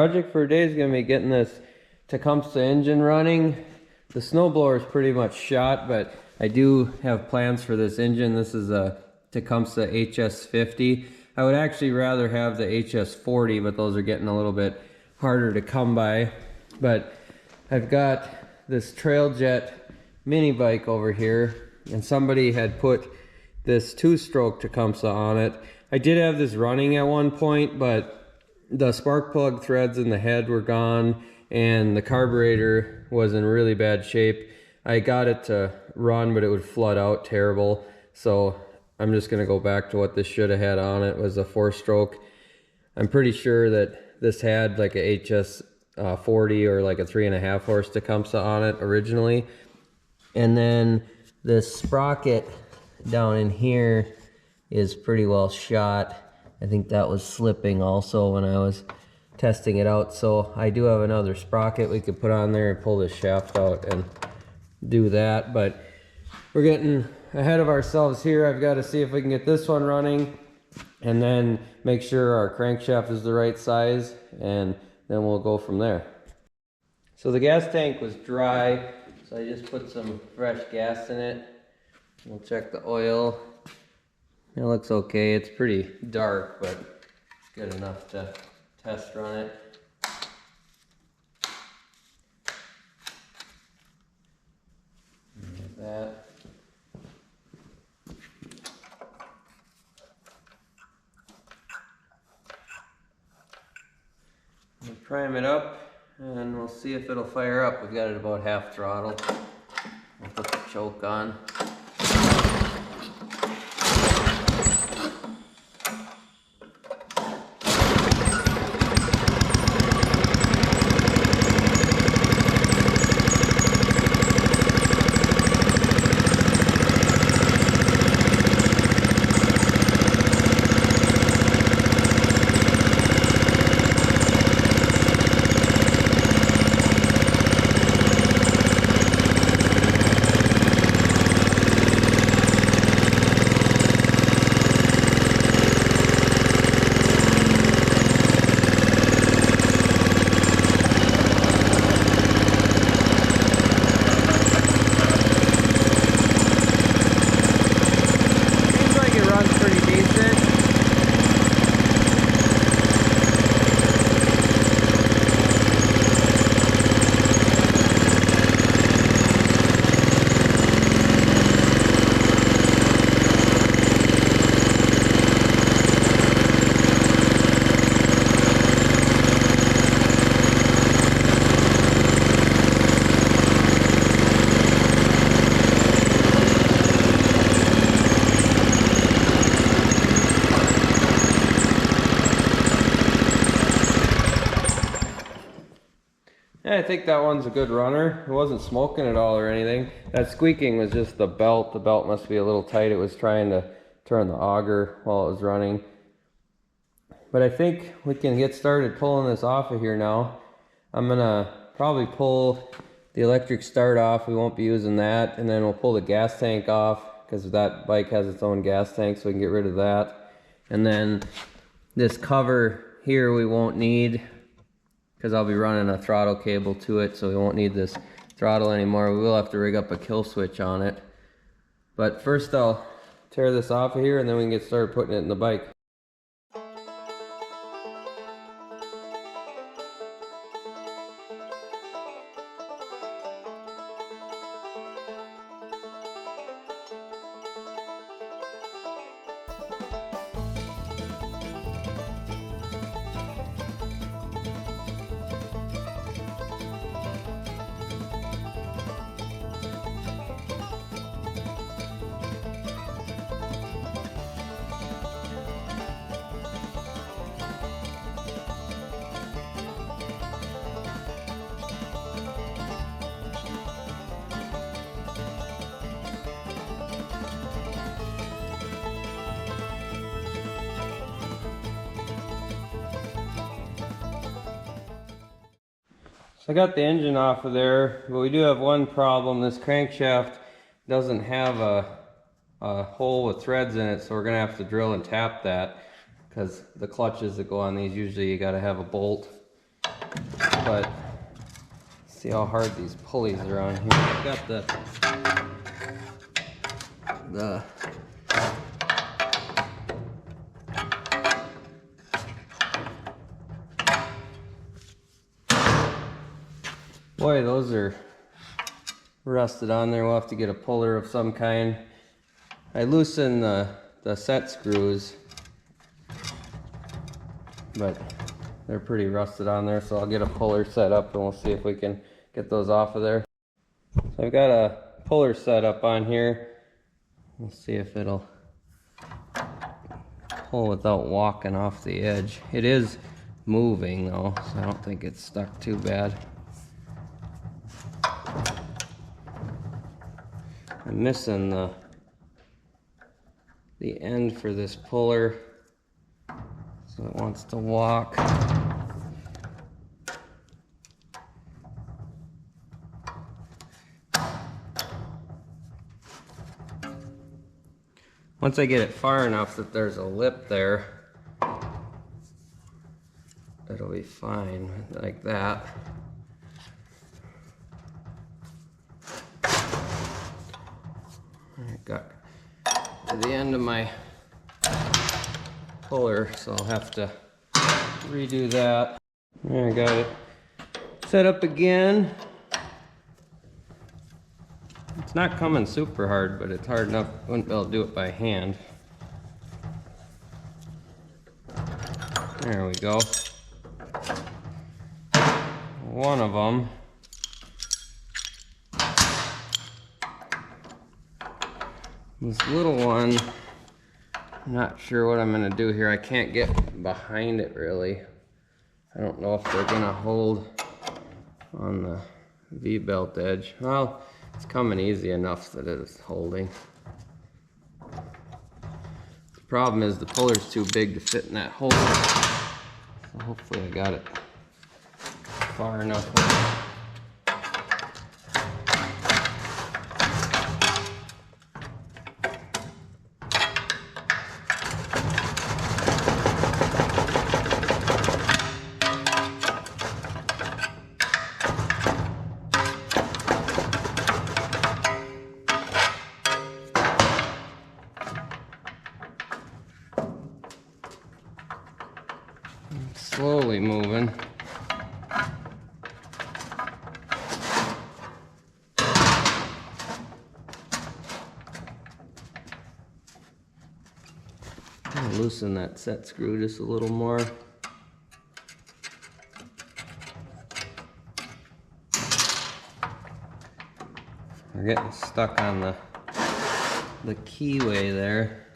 Project for today is going to be getting this Tecumseh engine running. The snowblower is pretty much shot, but I do have plans for this engine. This is a Tecumseh HS50. I would actually rather have the HS40, but those are getting a little bit harder to come by. But I've got this Trailjet mini bike over here, and somebody had put this two-stroke Tecumseh on it. I did have this running at one point, but the spark plug threads in the head were gone and the carburetor was in really bad shape. I got it to run, but it would flood out terrible. So I'm just gonna go back to what this should have had on it. Was a 4-stroke. I'm pretty sure that this had like a HS 40 or like a 3.5 horse Tecumseh on it originally. And then this sprocket down in here is pretty well shot. I think that was slipping also when I was testing it out. So I do have another sprocket we could put on there and pull this shaft out and do that. But we're getting ahead of ourselves here. I've got to see if we can get this one running and then make sure our crankshaft is the right size, and then we'll go from there. So the gas tank was dry, so I just put some fresh gas in it. We'll check the oil. It looks okay. It's pretty dark, but it's good enough to test run it. Like that. We'll prime it up and we'll see if it'll fire up. We've got it about half throttle. We'll put the choke on. I think that one's a good runner. It wasn't smoking at all or anything. That squeaking was just the belt. The belt must be a little tight. It was trying to turn the auger while it was running. But I think we can get started pulling this off of here now. I'm gonna probably pull the electric start off. We won't be using that. And then we'll pull the gas tank off because that bike has its own gas tank, so we can get rid of that. And then this cover here we won't need, because I'll be running a throttle cable to it, so we won't need this throttle anymore. We will have to rig up a kill switch on it. But first I'll tear this off of here and then we can get started putting it in the bike. So I got the engine off of there, but we do have one problem. This crankshaft doesn't have a hole with threads in it, so we're gonna have to drill and tap that, because the clutches that go on these, usually you gotta have a bolt but see how hard these pulleys are on here. I've got the boy, those are rusted on there. We'll have to get a puller of some kind. I loosened the set screws, but they're pretty rusted on there, so I'll get a puller set up and we'll see if we can get those off of there. So I've got a puller set up on here. We'll see if it'll pull without walking off the edge. It is moving though, so I don't think it's stuck too bad. I'm missing the end for this puller, so it wants to walk. Once I get it far enough that there's a lip there, it'll be fine, like that. I got to the end of my puller, so I'll have to redo that. There, I got it set up again. It's not coming super hard, but it's hard enough. I wouldn't be able to do it by hand. There we go. One of them. This little one, I'm not sure what I'm going to do here. I can't get behind it really. I don't know if they're going to hold on the V-belt edge. Well, it's coming easy enough that it is holding. The problem is the puller's too big to fit in that hole. So hopefully I got it far enough. Slowly moving. I'll loosen that set screw just a little more. We're getting stuck on the keyway there.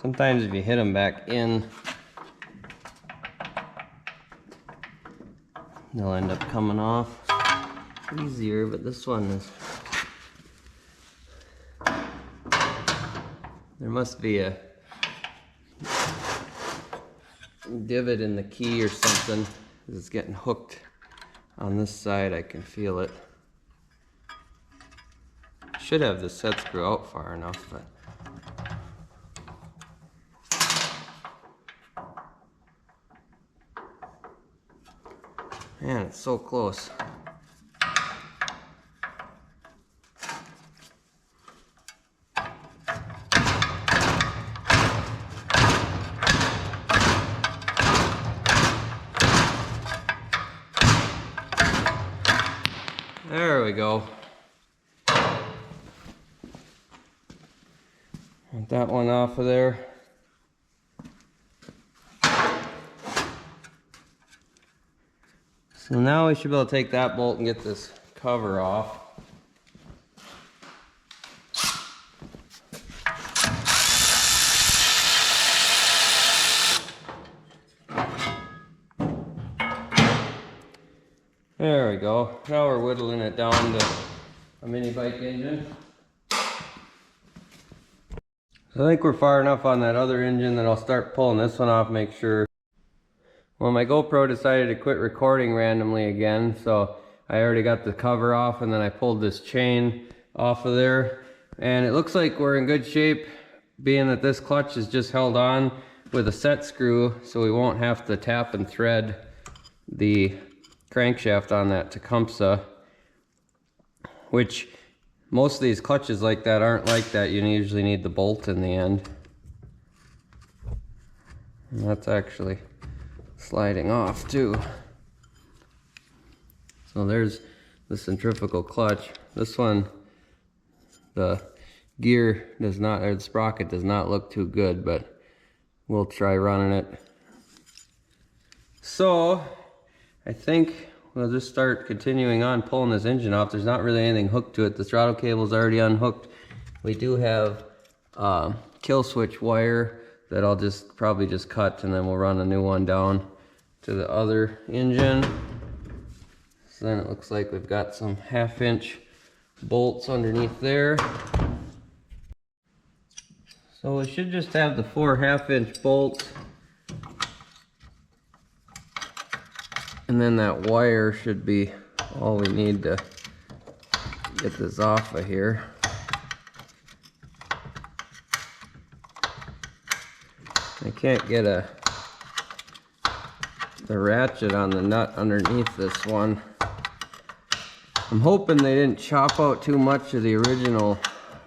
Sometimes if you hit them back in, they'll end up coming off easier, but this one is... There must be a divot in the key or something, because it's getting hooked on this side. I can feel it. Should have the set screw out far enough, but... Man, it's so close. There we go. Get that one off of there. So now we should be able to take that bolt and get this cover off. There we go. Now we're whittling it down to a mini bike engine. I think we're far enough on that other engine that I'll start pulling this one off, make sure Well, my GoPro decided to quit recording randomly again, so I already got the cover off, and then I pulled this chain off of there. And it looks like we're in good shape, being that this clutch is just held on with a set screw, so we won't have to tap and thread the crankshaft on that Tecumseh, which most of these clutches like that aren't like that. You usually need the bolt in the end. And that's actually sliding off too. So there's the centrifugal clutch. This one, the gear does not, or the sprocket does not look too good, but we'll try running it. So I think we'll just start continuing on pulling this engine off. There's not really anything hooked to it. The throttle cable is already unhooked. We do have kill switch wire that I'll just probably just cut, and then we'll run a new one down to the other engine. So then it looks like we've got some 1/2-inch bolts underneath there. So we should just have the 4 1/2-inch bolts, and then that wire should be all we need to get this off of here. I can't get the ratchet on the nut underneath this one. I'm hoping they didn't chop out too much of the original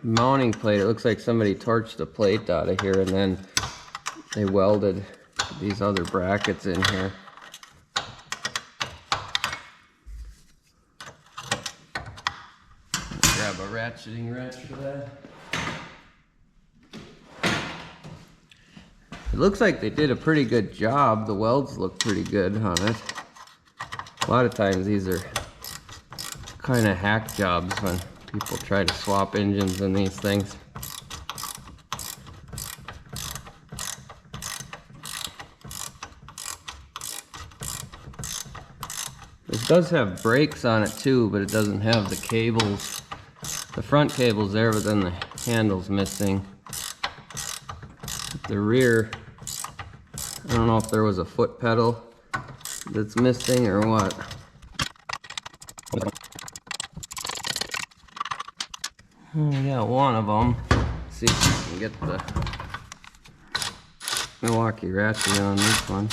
mounting plate. It looks like somebody torched the plate out of here and then they welded these other brackets in here. Grab a ratcheting wrench for that. It looks like they did a pretty good job. The welds look pretty good on it. A lot of times these are kind of hack jobs when people try to swap engines in these things. This does have brakes on it too, but it doesn't have the cables. The front cable's there, but then the handle's missing. The rear, I don't know if there was a foot pedal that's missing or what. We got one of them. Let's see if we can get the Milwaukee ratchet on this one.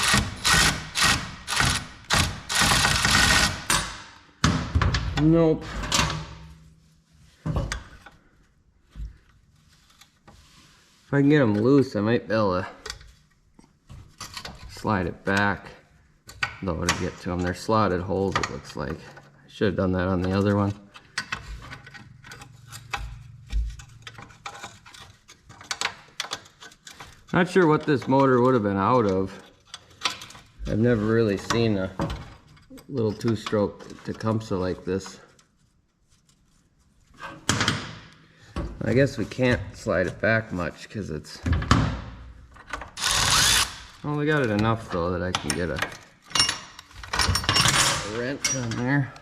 Nope. If I can get them loose, I might be able to slide it back, though, to get to them. They're slotted holes, it looks like. I should have done that on the other one. Not sure what this motor would have been out of. I've never really seen a little two-stroke Tecumseh like this. I guess we can't slide it back much because it's... Well, we got it enough though that I can get a wrench on there.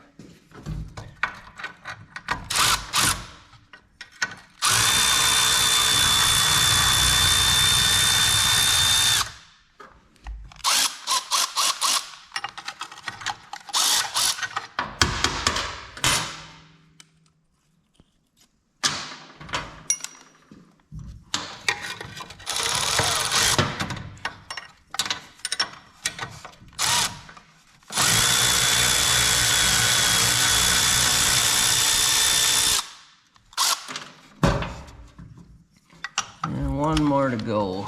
One more to go.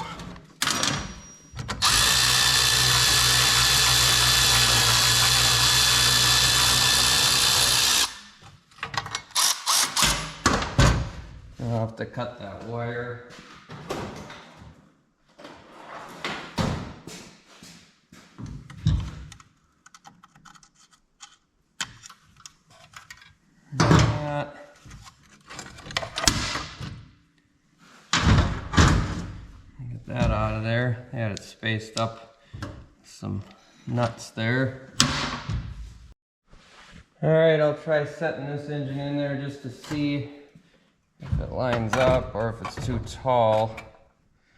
I'll have to cut that wire. That out of there. I had it spaced up, some nuts there. Alright, I'll try setting this engine in there just to see if it lines up or if it's too tall.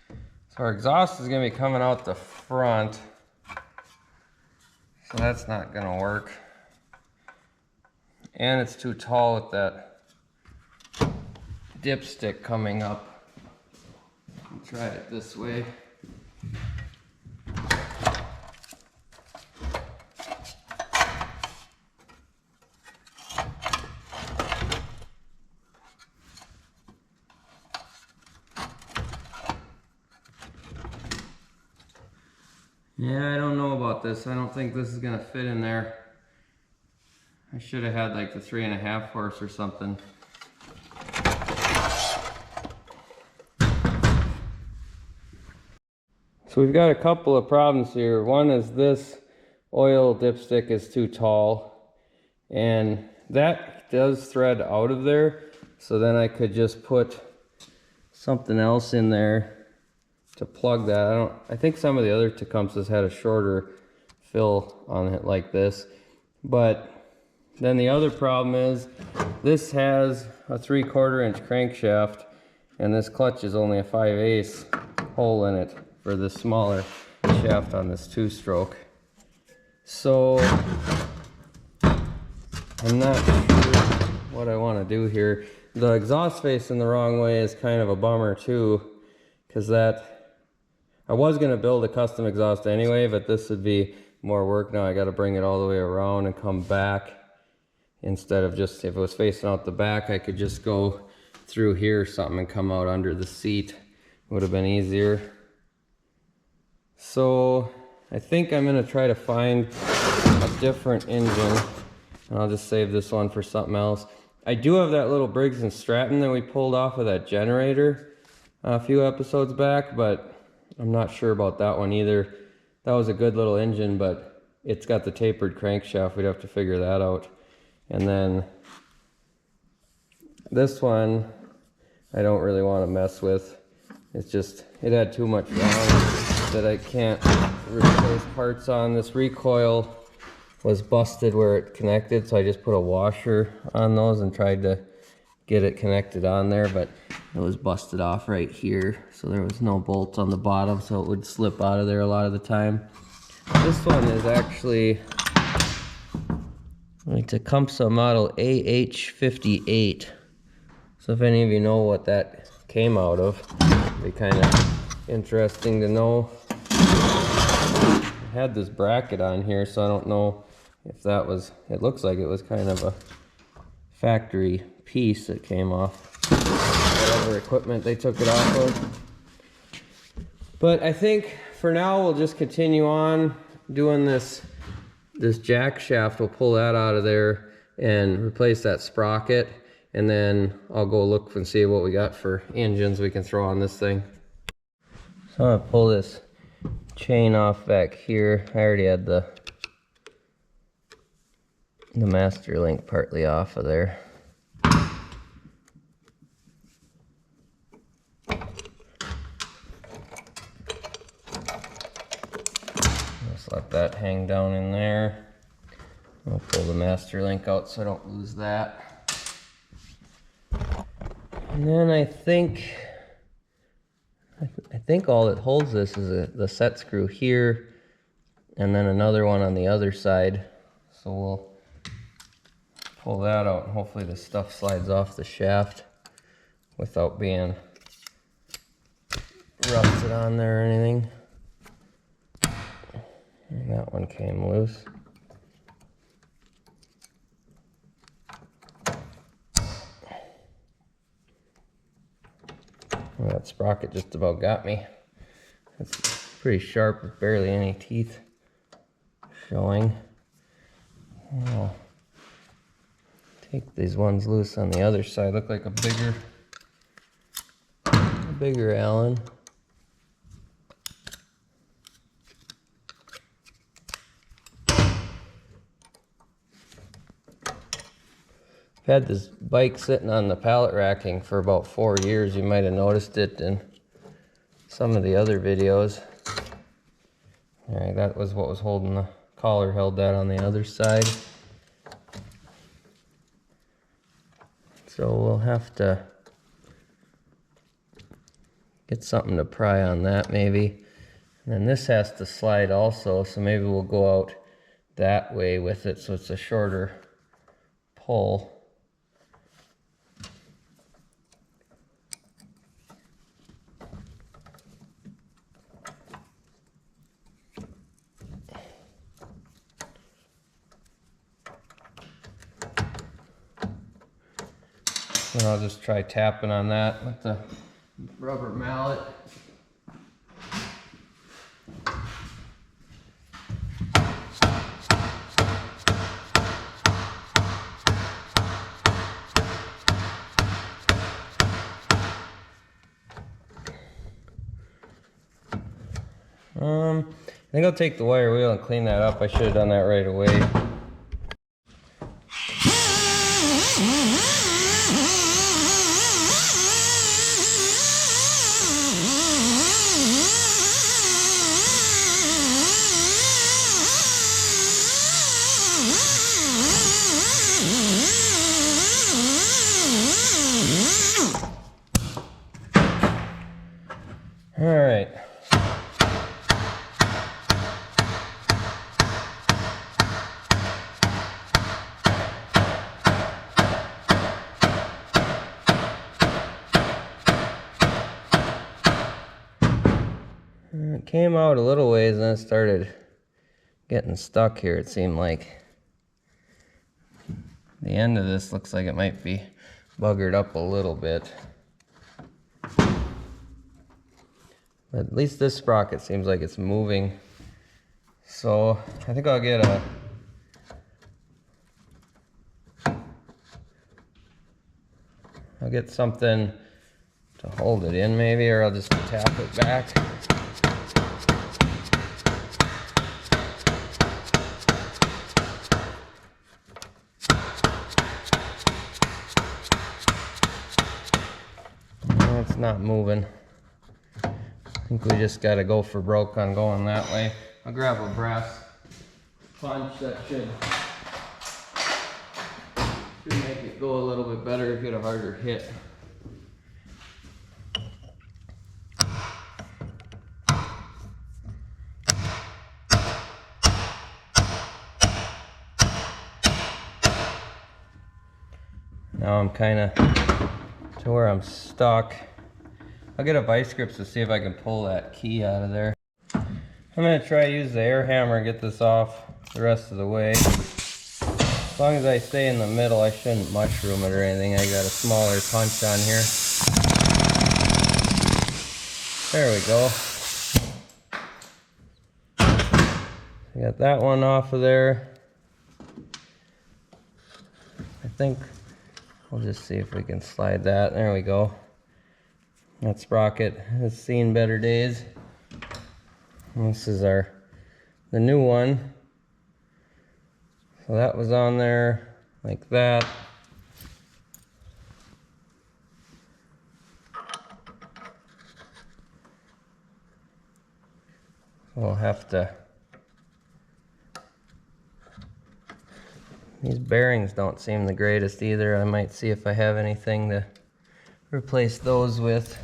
So our exhaust is going to be coming out the front. So that's not gonna work. And it's too tall with that dipstick coming up. I'll try it this way. Yeah, I don't know about this. I don't think this is gonna fit in there. I should have had like the 3.5 horse or something. So we've got a couple of problems here. One is this oil dipstick is too tall, and that does thread out of there. So then I could just put something else in there to plug that. I think some of the other Tecumsehs had a shorter fill on it like this. But then the other problem is this has a 3/4 inch crankshaft, and this clutch is only a 5/8 hole in it for the smaller shaft on this 2-stroke. So I'm not sure what I want to do here. The exhaust facing the wrong way is kind of a bummer too, because I was going to build a custom exhaust anyway, but this would be more work now. I got to bring it all the way around and come back, instead of just, if it was facing out the back, I could just go through here or something and come out under the seat. Would have been easier. So I think I'm going to try to find a different engine, and I'll just save this one for something else. I do have that little Briggs & Stratton that we pulled off of that generator a few episodes back, but I'm not sure about that one either. That was a good little engine, but it's got the tapered crankshaft. We'd have to figure that out. And then this one, I don't really want to mess with. It's just, it had too much wrong that I can't replace parts on. This recoil was busted where it connected, so I just put a washer on those and tried to get it connected on there, but it was busted off right here, so there was no bolts on the bottom, so it would slip out of there a lot of the time. This one is actually like Tecumseh model AH58. So if any of you know what that came out of, it'd be kind of interesting to know. I had this bracket on here, so I don't know if that was, it looks like it was kind of a factory piece that came off whatever equipment they took it off of. But I think for now we'll just continue on doing this jack shaft. We'll pull that out of there and replace that sprocket, and then I'll go look and see what we got for engines we can throw on this thing. So I'm gonna pull this chain off back here. I already had the master link partly off of there. Just let that hang down in there. I'll pull the master link out so I don't lose that. And then I think all that holds this is the set screw here, and then another one on the other side. So we'll pull that out, and hopefully this stuff slides off the shaft without being rusted on there or anything. And that one came loose. Well, that sprocket just about got me. It's pretty sharp with barely any teeth showing. I'll take these ones loose on the other side. Look like a bigger Allen. I've had this bike sitting on the pallet racking for about 4 years. You might have noticed it in some of the other videos. Alright, that was what was holding the collar, held that on the other side. So we'll have to get something to pry on that maybe. And then this has to slide also, so maybe we'll go out that way with it, so it's a shorter pull. And I'll just try tapping on that with the rubber mallet. I think I'll take the wire wheel and clean that up. I should have done that right away. All right. It came out a little ways and then it started getting stuck here, it seemed like. The end of this looks like it might be buggered up a little bit. But at least this sprocket seems like it's moving. So I think I'll get something to hold it in maybe, or I'll just tap it back. It's not moving. I think we just got to go for broke on going that way. I'll grab a brass punch that should make it go a little bit better, get a harder hit. Now I'm kind of to where I'm stuck. I'll get a vice grips to see if I can pull that key out of there. I'm going to try to use the air hammer and get this off the rest of the way. As long as I stay in the middle, I shouldn't mushroom it or anything. I got a smaller punch on here. There we go. I got that one off of there. I think we'll just see if we can slide that. There we go. That sprocket has seen better days. And this is the new one. So that was on there like that. We'll have to. These bearings don't seem the greatest either. I might see if I have anything to replace those with.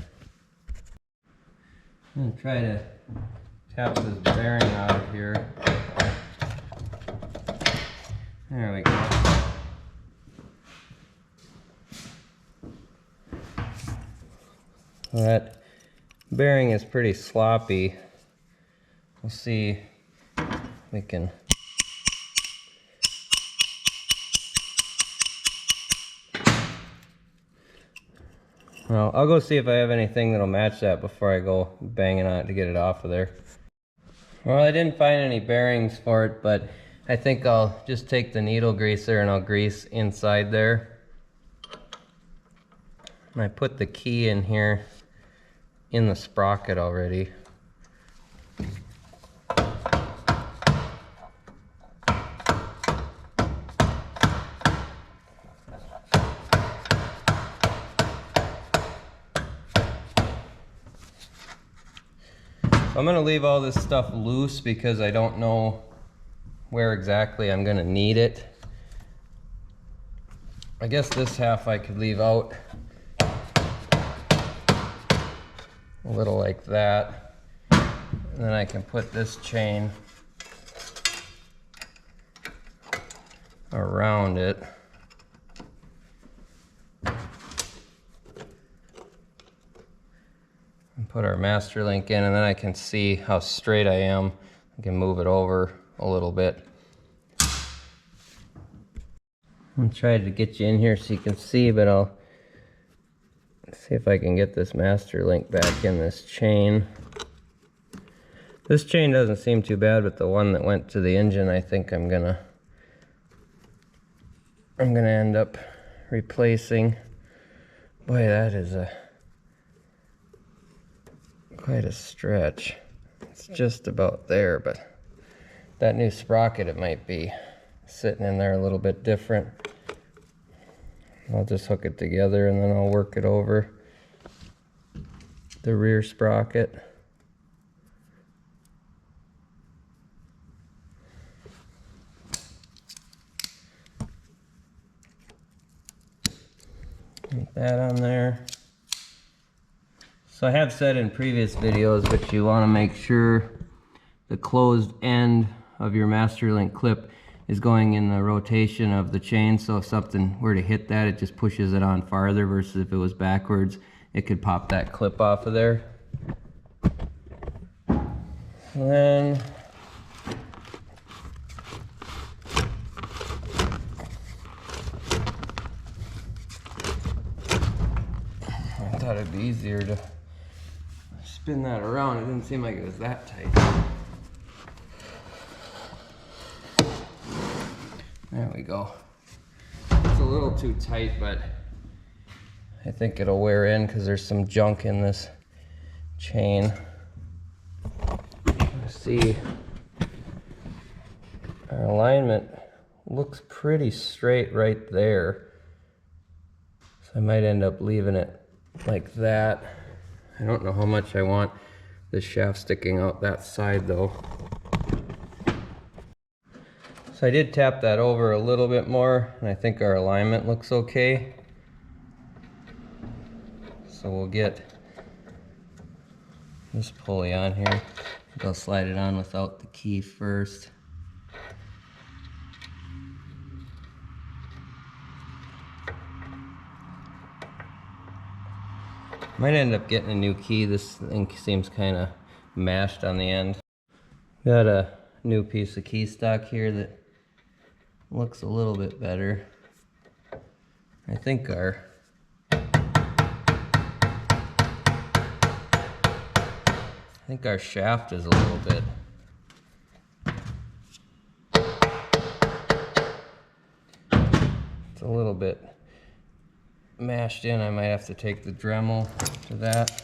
I'm gonna try to tap this bearing out of here. There we go. Well, that bearing is pretty sloppy. We'll see if we can. Well, I'll go see if I have anything that'll match that before I go banging on it to get it off of there. Well, I didn't find any bearings for it, but I think I'll just take the needle greaser and I'll grease inside there. And I put the key in here in the sprocket already. I'm going to leave all this stuff loose because I don't know where exactly I'm going to need it. I guess this half I could leave out a little like that. And then I can put this chain around it. And put our master link in, and then I can see how straight I am. I can move it over a little bit. I'm trying to get you in here so you can see, but I'll see if I can get this master link back in this chain. This chain doesn't seem too bad, but the one that went to the engine, I think I'm gonna end up replacing. Boy, that is quite a stretch. It's just about there, but that new sprocket, it might be sitting in there a little bit different. I'll just hook it together and then I'll work it over the rear sprocket. Get that on there. So I have said in previous videos, but you want to make sure the closed end of your master link clip is going in the rotation of the chain, so if something were to hit that, it just pushes it on farther, versus if it was backwards, it could pop that clip off of there. And then I thought it'd be easier to spin that around. It didn't seem like it was that tight. There we go. It's a little too tight, but I think it'll wear in because there's some junk in this chain. Let's see. Our alignment looks pretty straight right there. So I might end up leaving it like that. I don't know how much I want this shaft sticking out that side though. So I did tap that over a little bit more, and I think our alignment looks okay. So we'll get this pulley on here. I'll slide it on without the key first. Might end up getting a new key. This thing seems kind of mashed on the end. Got a new piece of key stock here that looks a little bit better. I think our shaft is a little bit mashed in. I might have to take the Dremel to that.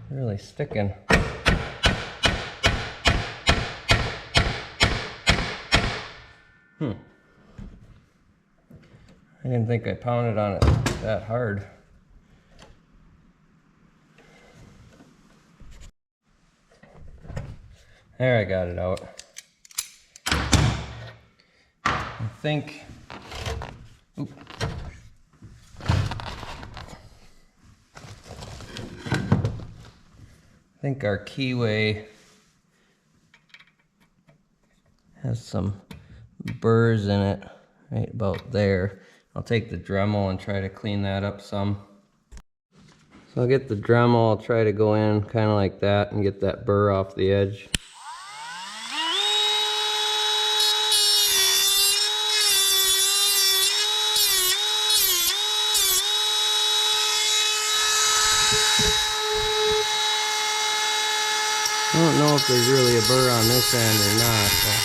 Really sticking. I didn't think I pounded on it that hard. There, I got it out. I think, oop. I think our keyway has some burrs in it right about there. I'll take the Dremel and try to clean that up some. So I'll get the Dremel, I'll try to go in kind of like that and get that burr off the edge. I don't know if there's really a burr on this end or not, but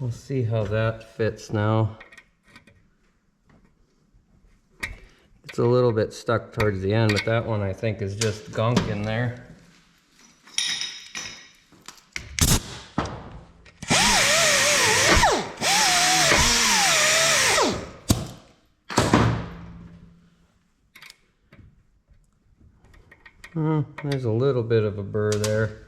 we'll see how that fits now. It's a little bit stuck towards the end, but that one I think is just gunk in there. There's a little bit of a burr there.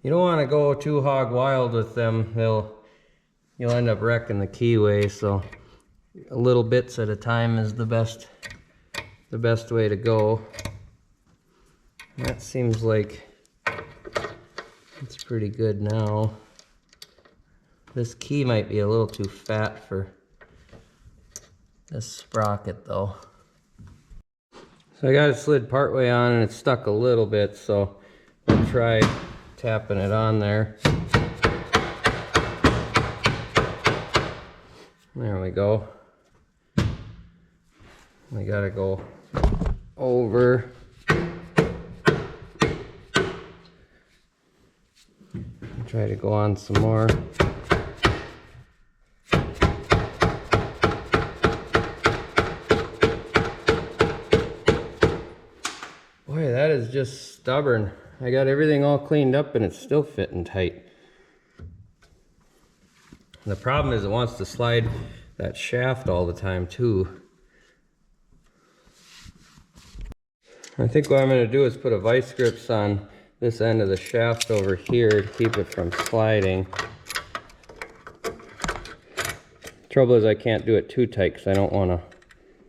You don't want to go too hog wild with them. You'll end up wrecking the keyway, so a little bits at a time is the best way to go. That seems like it's pretty good now. This key might be a little too fat for this sprocket though. So I got it slid partway on and it's stuck a little bit, so I'll try tapping it on there. There we go. We gotta go over. Try to go on some more. Boy, that is just stubborn. I got everything all cleaned up and it's still fitting tight. The problem is it wants to slide that shaft all the time too. I think what I'm going to do is put a vice grips on this end of the shaft over here to keep it from sliding. Trouble is I can't do it too tight because I don't want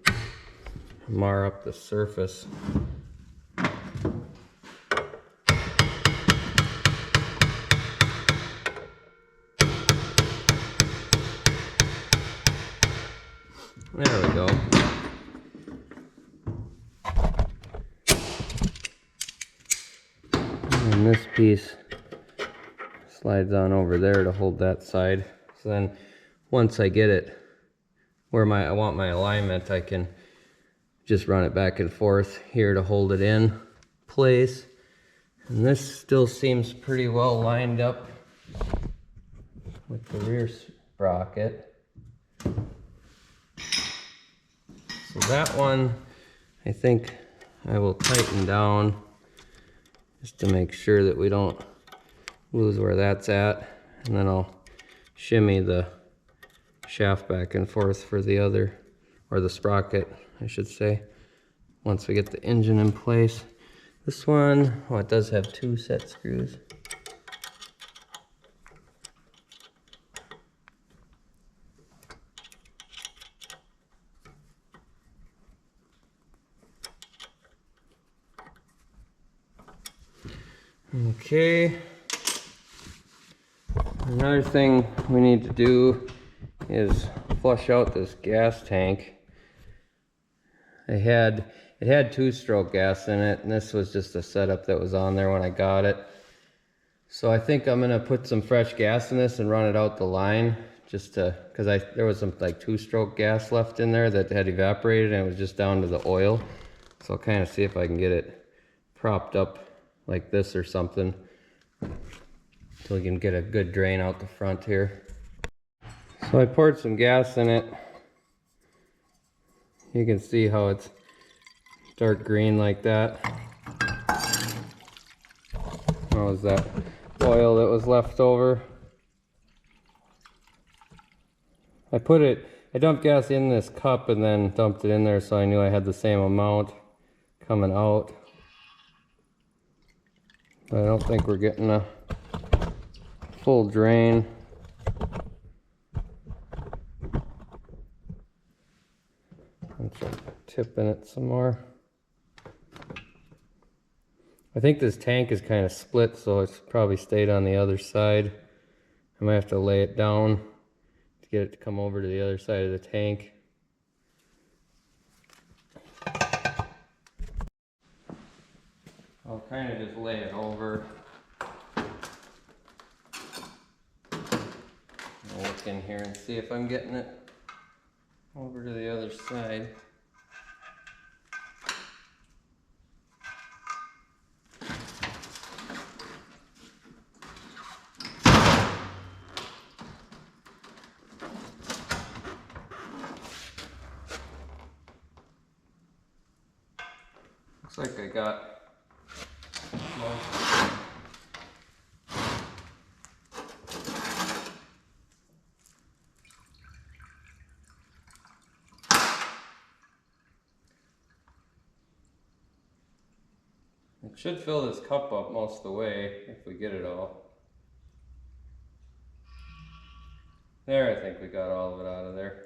to mar up the surface. There we go. And this piece slides on over there to hold that side. So then once I get it where I want my alignment, I can just run it back and forth here to hold it in place. And this still seems pretty well lined up with the rear sprocket. So that one, I think I will tighten down just to make sure that we don't lose where that's at. And then I'll shimmy the shaft back and forth for the other, or the sprocket, I should say, once we get the engine in place. This one, oh, it does have 2 set screws. Okay, another thing we need to do is flush out this gas tank. It had 2-stroke gas in it, and this was just a setup that was on there when I got it. So I think I'm gonna put some fresh gas in this and run it out the line, just to, because there was some like 2-stroke gas left in there that had evaporated and it was just down to the oil. So I'll kind of see if I can get it propped up like this or something, so we can get a good drain out the front here. So I poured some gas in it. You can see how it's dark green like that. What was that? Oil that was left over. I dumped gas in this cup and then dumped it in there so I knew I had the same amount coming out. I don't think we're getting a full drain. I'm tipping it some more. I think this tank is kind of split, so it's probably stayed on the other side. I might have to lay it down to get it to come over to the other side of the tank. I'll kind of just lay it over. I'll look in here and see if I'm getting it over to the other side. Looks like I got most. Should fill this cup up most of the way if we get it all. There, I think we got all of it out of there.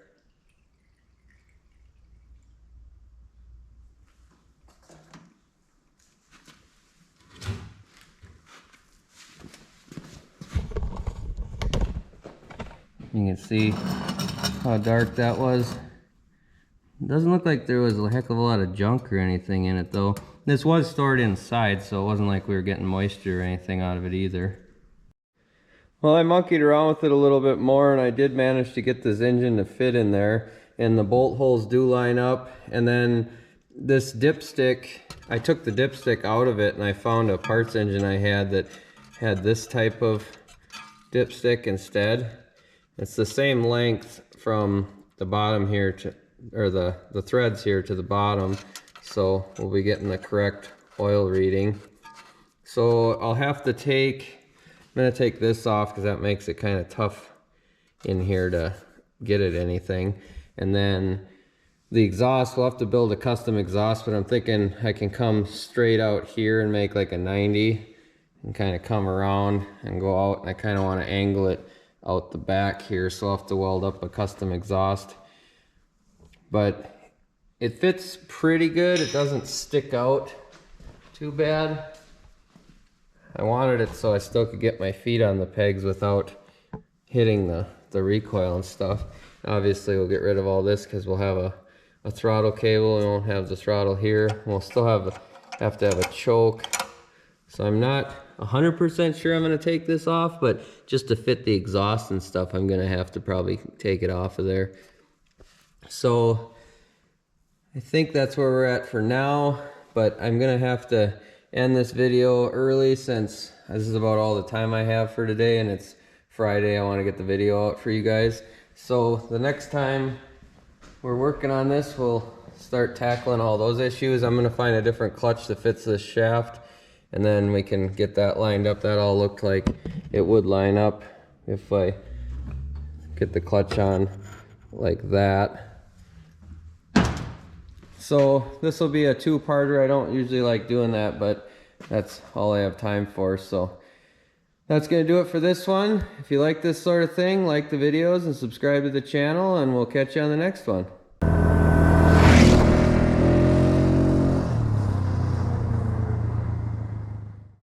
You can see how dark that was. It doesn't look like there was a heck of a lot of junk or anything in it though. This was stored inside, so it wasn't like we were getting moisture or anything out of it either. Well, I monkeyed around with it a little bit more, and I did manage to get this engine to fit in there, and the bolt holes do line up. And then this dipstick, I took the dipstick out of it and I found a parts engine I had that had this type of dipstick instead. It's the same length from the bottom here to, or the threads here to the bottom, so we'll be getting the correct oil reading. So I'll have to take, I'm going to take this off because that makes it kind of tough in here to get at anything. And then the exhaust, we'll have to build a custom exhaust, but I'm thinking I can come straight out here and make like a 90 and kind of come around and go out, and I kind of want to angle it out the back here, so I'll have to weld up a custom exhaust. But it fits pretty good. It doesn't stick out too bad. I wanted it so I still could get my feet on the pegs without hitting the recoil and stuff. Obviously we'll get rid of all this because we'll have a throttle cable. We won't have the throttle here. We'll still have to have a choke. So I'm not 100% sure I'm going to take this off, but just to fit the exhaust and stuff, I'm going to have to probably take it off of there. So I think that's where we're at for now, but I'm going to have to end this video early since this is about all the time I have for today, and it's Friday. I want to get the video out for you guys. So the next time we're working on this, we'll start tackling all those issues. I'm going to find a different clutch that fits this shaft, and then we can get that lined up. That all looked like it would line up if I get the clutch on like that. So this will be a two-parter. I don't usually like doing that, but that's all I have time for. So that's going to do it for this one. If you like this sort of thing, like the videos and subscribe to the channel, and we'll catch you on the next one.